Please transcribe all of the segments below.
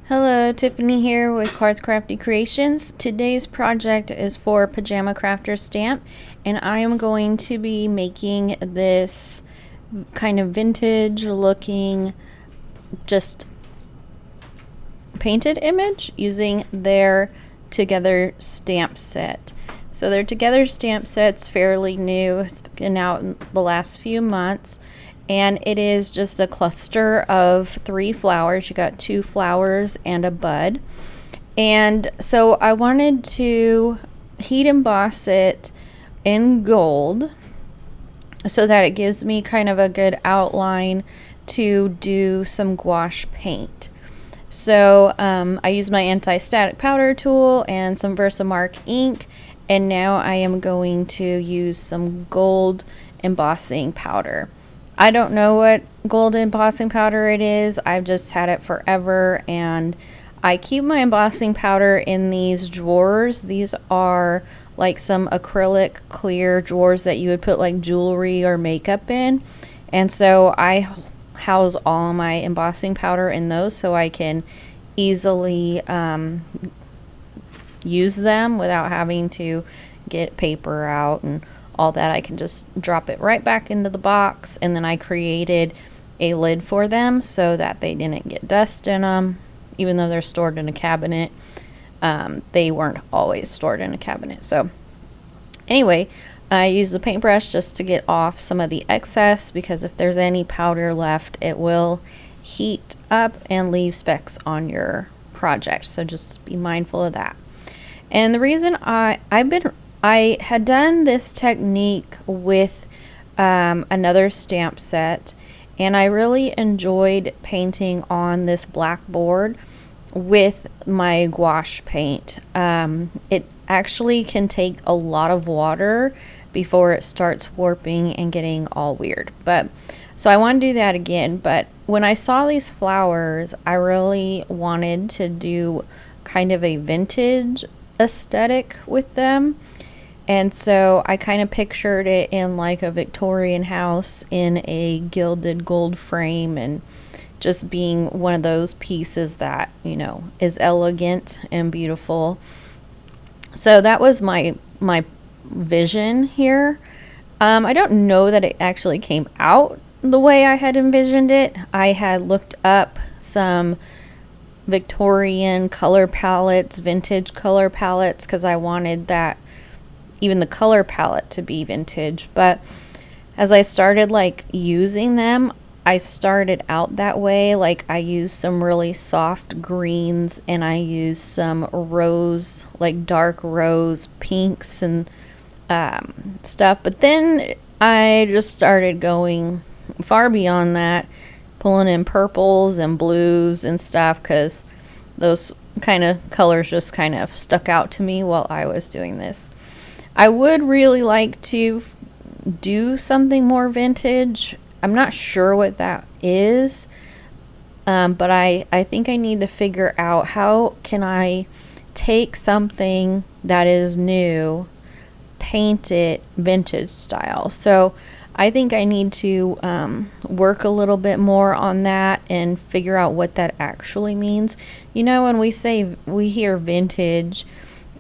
Hello, Tiffany here with Cards Crafty Creations. Today's project is for Pajama Crafter stamp, and I am going to be making this kind of vintage looking just painted image using their Together stamp set. So their Together stamp set's fairly new. It's been out in the last few months. And it is just a cluster of 3 flowers. You got 2 flowers and a bud. And so I wanted to heat emboss it in gold so that it gives me kind of a good outline to do some gouache paint. So I used my anti-static powder tool and some Versamark ink, and now I am going to use some gold embossing powder. I don't know what gold embossing powder it is. I've just had it forever, and I keep my embossing powder in these drawers. These are like some acrylic clear drawers that you would put like jewelry or makeup in. And so I house all my embossing powder in those so I can easily use them without having to get paper out and all that. I can just drop it right back into the box, and then I created a lid for them so that they didn't get dust in them. Even though they're stored in a cabinet, they weren't always stored in a cabinet. So anyway, I use the paintbrush just to get off some of the excess, because if there's any powder left, it will heat up and leave specks on your project. So just be mindful of that. And the reason I had done this technique with another stamp set, and I really enjoyed painting on this black board with my gouache paint. It actually can take a lot of water before it starts warping and getting all weird. But so I want to do that again. But when I saw these flowers, I really wanted to do kind of a vintage aesthetic with them. And so I kind of pictured it in like a Victorian house in a gilded gold frame, and just being one of those pieces that, you know, is elegant and beautiful. So that was my vision here. I don't know that it actually came out the way I had envisioned it. I had looked up some Victorian color palettes, vintage color palettes, because I wanted that, even the color palette, to be vintage. But as I started like using them, I started out that way. Like I used some really soft greens, and I used some rose, like dark rose pinks and stuff. But then I just started going far beyond that, pulling in purples and blues and stuff, because those kind of colors just kind of stuck out to me while I was doing this. I would really like to do something more vintage. I'm not sure what that is, but I think I need to figure out how can I take something that is new, paint it vintage style. So I think I need to work a little bit more on that and figure out what that actually means. You know, when we hear vintage,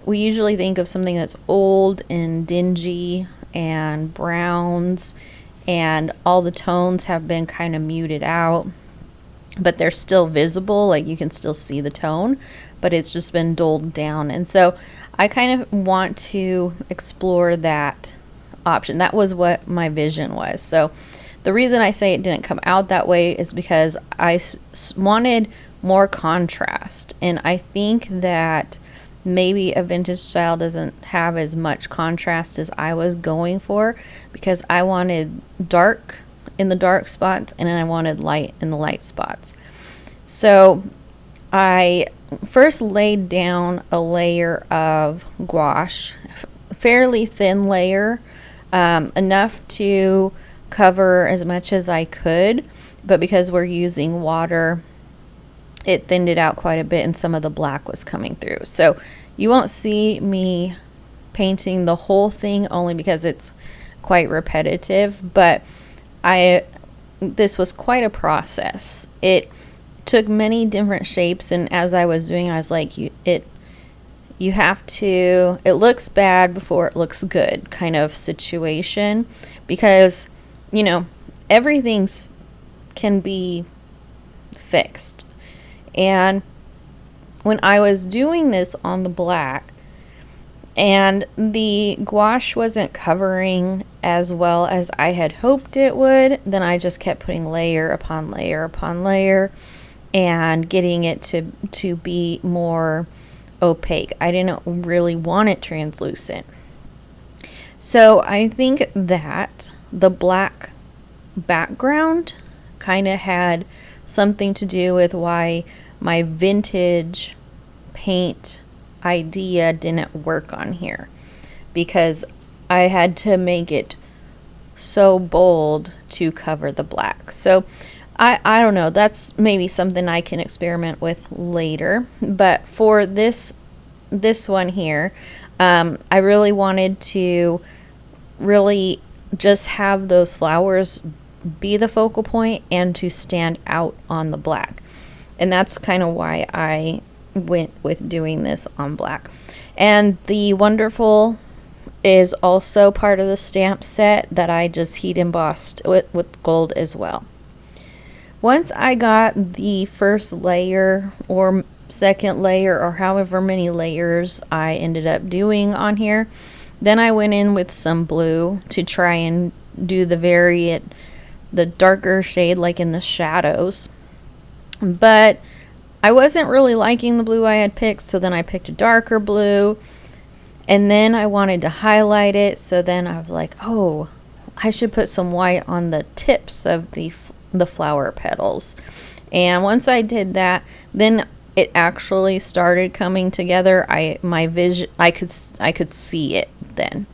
we usually think of something that's old and dingy and browns, and all the tones have been kind of muted out, but they're still visible, like you can still see the tone, but it's just been dulled down. And so I kind of want to explore that option. That was what my vision was. So the reason I say it didn't come out that way is because I wanted more contrast, and I think that maybe a vintage style doesn't have as much contrast as I was going for, because I wanted dark in the dark spots and I wanted light in the light spots. So I first laid down a layer of gouache, fairly thin layer, enough to cover as much as I could, but because we're using water, it thinned it out quite a bit, and some of the black was coming through. So you won't see me painting the whole thing, only because it's quite repetitive, but this was quite a process. It took many different shapes, and as I was doing, I was like, you have to, it looks bad before it looks good kind of situation, because, you know, everything's can be fixed. And when I was doing this on the black and the gouache wasn't covering as well as I had hoped it would, then I just kept putting layer upon layer upon layer and getting it to be more opaque. I didn't really want it translucent. So I think that the black background kind of had something to do with why my vintage paint idea didn't work on here, because I had to make it so bold to cover the black. So I don't know, that's maybe something I can experiment with later. But for this one here, I really wanted to really just have those flowers be the focal point and to stand out on the black. And that's kind of why I went with doing this on black. And the Wonderful is also part of the stamp set that I just heat embossed with gold as well. Once I got the first layer or second layer or however many layers I ended up doing on here, then I went in with some blue to try and do the darker shade, like in the shadows. But I wasn't really liking the blue I had picked, so then I picked a darker blue, and then I wanted to highlight it, so then I was like, oh, I should put some white on the tips of the flower petals. And once I did that, then it actually started coming together. I could see it then.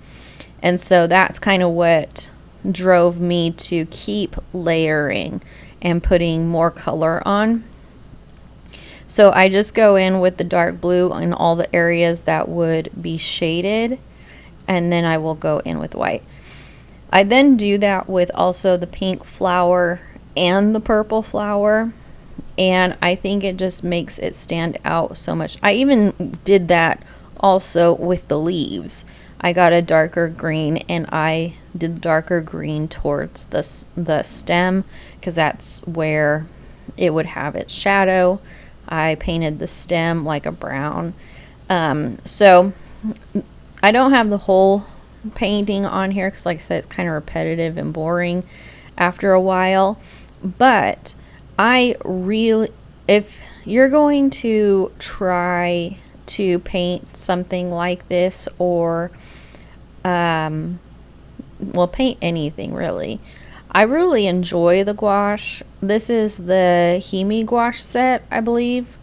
And so that's kind of what drove me to keep layering and putting more color on. So I just go in with the dark blue in all the areas that would be shaded, and then I will go in with white. I then do that with also the pink flower and the purple flower, and I think it just makes it stand out so much. I even did that also with the leaves. I got a darker green, and I did darker green towards the stem, because that's where it would have its shadow. I painted the stem like a brown. So I don't have the whole painting on here, because like I said, it's kind of repetitive and boring after a while. But if you're going to try to paint something like this, or paint anything really, I really enjoy the gouache. This is the Hemi gouache set, I believe.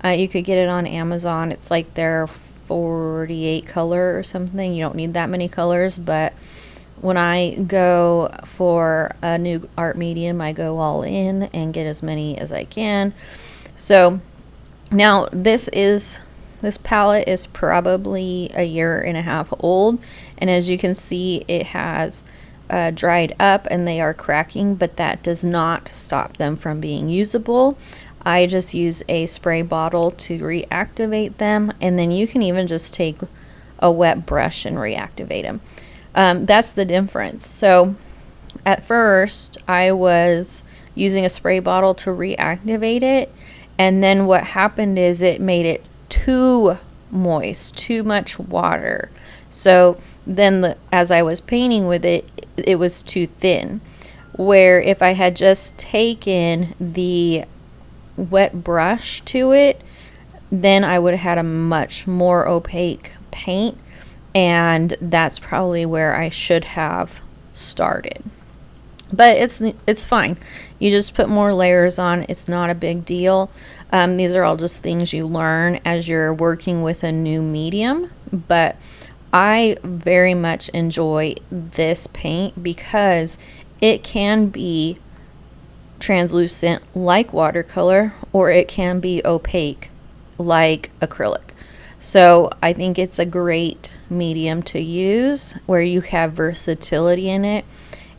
You could get it on Amazon. It's like their 48 color or something. You don't need that many colors, but when I go for a new art medium, I go all in and get as many as I can. So now this palette is probably a year and a half old, and as you can see, it has dried up and they are cracking, but that does not stop them from being usable. I just use a spray bottle to reactivate them, and then you can even just take a wet brush and reactivate them. That's the difference. So at first I was using a spray bottle to reactivate it, and then what happened is it made it too moist, too much water. So then as I was painting with it, it was too thin, where if I had just taken the wet brush to it, then I would have had a much more opaque paint, and that's probably where I should have started. But it's fine. You just put more layers on. It's not a big deal. These are all just things you learn as you're working with a new medium. But I very much enjoy this paint because it can be translucent like watercolor, or it can be opaque like acrylic. So I think it's a great medium to use where you have versatility in it,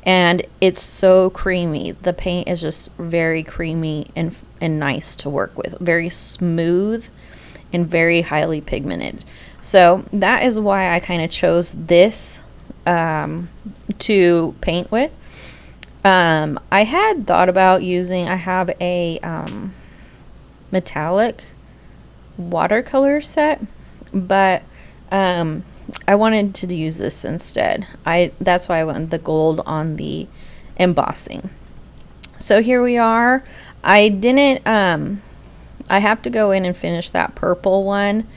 and it's so creamy. The paint is just very creamy and nice to work with, very smooth and very highly pigmented. So that is why I kind of chose this to paint with. I had thought about using, I have a metallic watercolor set, but I wanted to use this instead. That's why I went the gold on the embossing. So here we are. I didn't I have to go in and finish that purple one,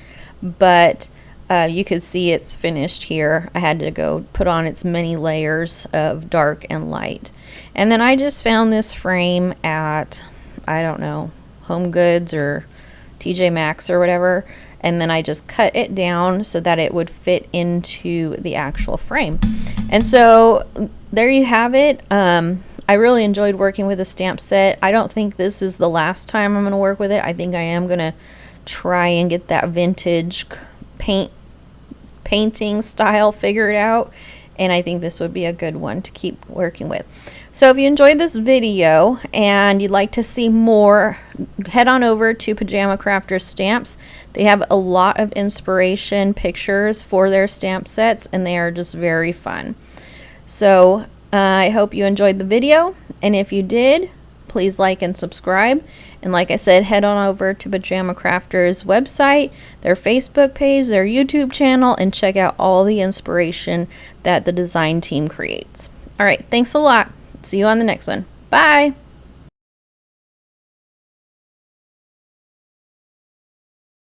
but you could see it's finished here. I had to go put on its many layers of dark and light. And then I just found this frame at, I don't know, Home Goods or TJ Maxx or whatever, and then I just cut it down so that it would fit into the actual frame. And so there you have it. I really enjoyed working with a stamp set. I don't think this is the last time I'm going to work with it. I think I am going to try and get that vintage painting style figured out, and I think this would be a good one to keep working with. So if you enjoyed this video and you'd like to see more, head on over to Pajama Crafters Stamps. They have a lot of inspiration pictures for their stamp sets, and they are just very fun. So I hope you enjoyed the video, and if you did, please like and subscribe. And like I said, head on over to Pajama Crafters website, their Facebook page, their YouTube channel, and check out all the inspiration that the design team creates. All right, thanks a lot. See you on the next one. Bye.